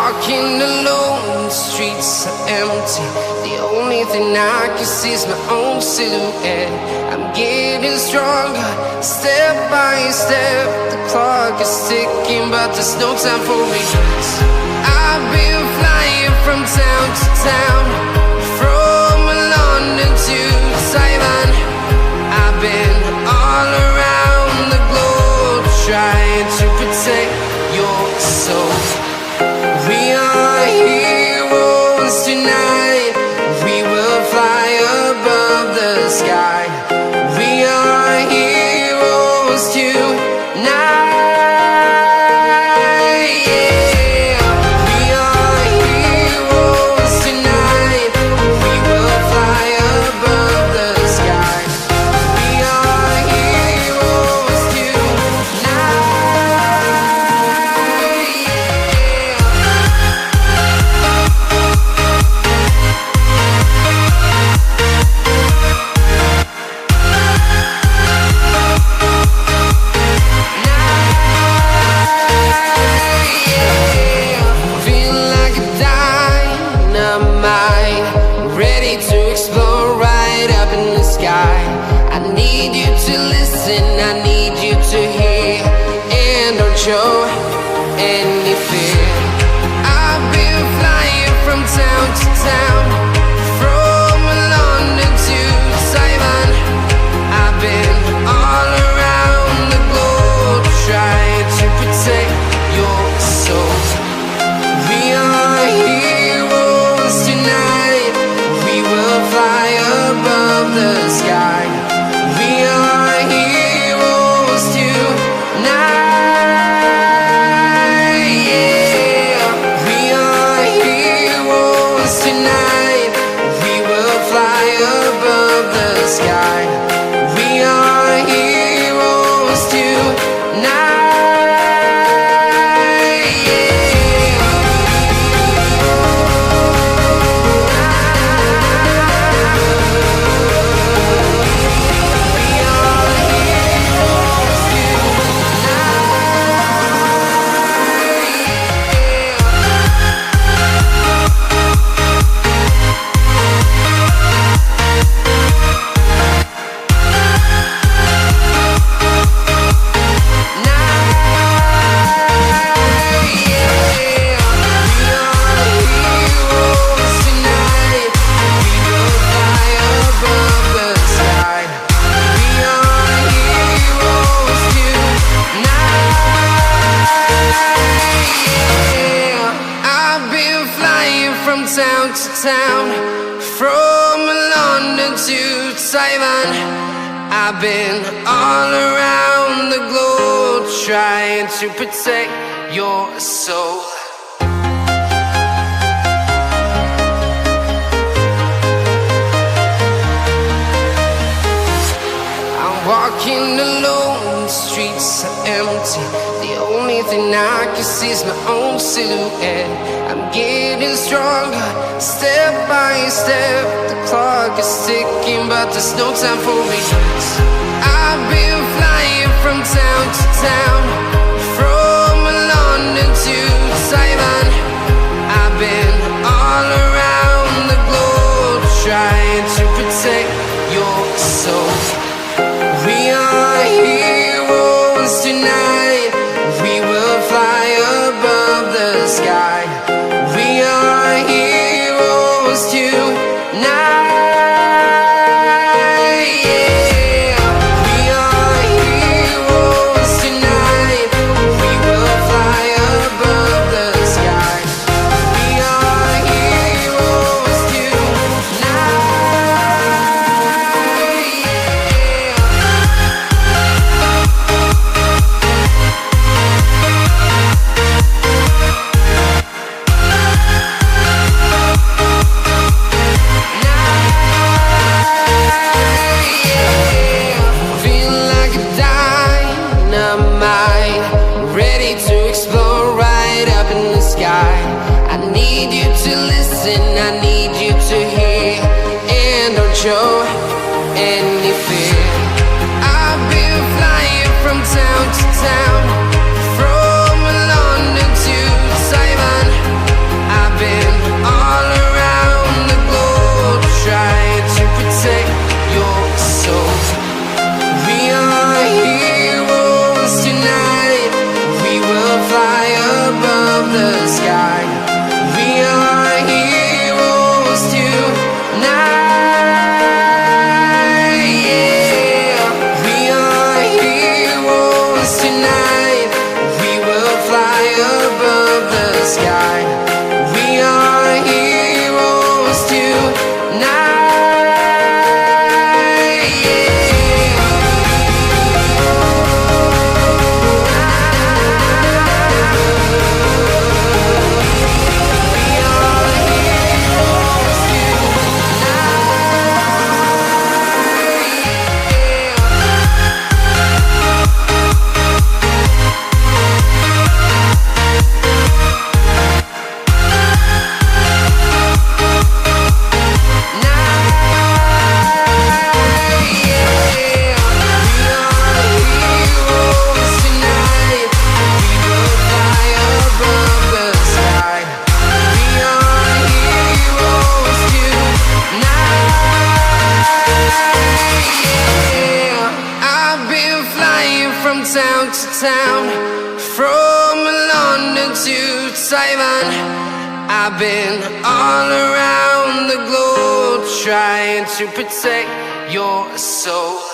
walking alone, the streets are empty. The only thing I can see is my own silhouette. I'm getting stronger, step by step. The clock is ticking, but there's no time for regrets. I've been flying from town to town, from London to Taiwan. I've been all around the globe, trying to protect your soul. We are heroes tonight. We will fly above the sky. We are heroes tonight. Yeah. We are heroes tonight. We will fly above the sky. We are heroes tonight. Feeling like a dynamite, ready to explode right up in the sky. I need you to listen, I need you to hear, and don't show any fear. I've been flying from town to town, from London to Taiwan. I've been all around the globe, trying to protect your soul. We are heroes tonight. We will fly above the sky. We are heroes tonight. Yeah. We are heroes tonight. We will fly above the sky. We are heroes tonight. Town to town, from London to Taiwan. I've been all around the globe, trying to protect your soul. I'm walking alone, the streets are empty. The only thing I can see is my own silhouette. I'm getting stronger, step by step. The clock is ticking, but there's no time for regrets. I've been flying from town to town, from London to Taiwan. I've been all around the globe, trying to protect your soul. We are heroes tonight. We will fly above the sky. We are heroes tonight. Yeah. We are heroes tonight. We will fly above the sky. We are heroes tonight. Feeling like a dynamite, ready to explode right up in the sky. I need you to listen, I need you to hear, and don't show any fear. I've been flying from town to town, from London to Taiwan. town, from London to Taiwan. I've been all around the globe trying to protect your soul.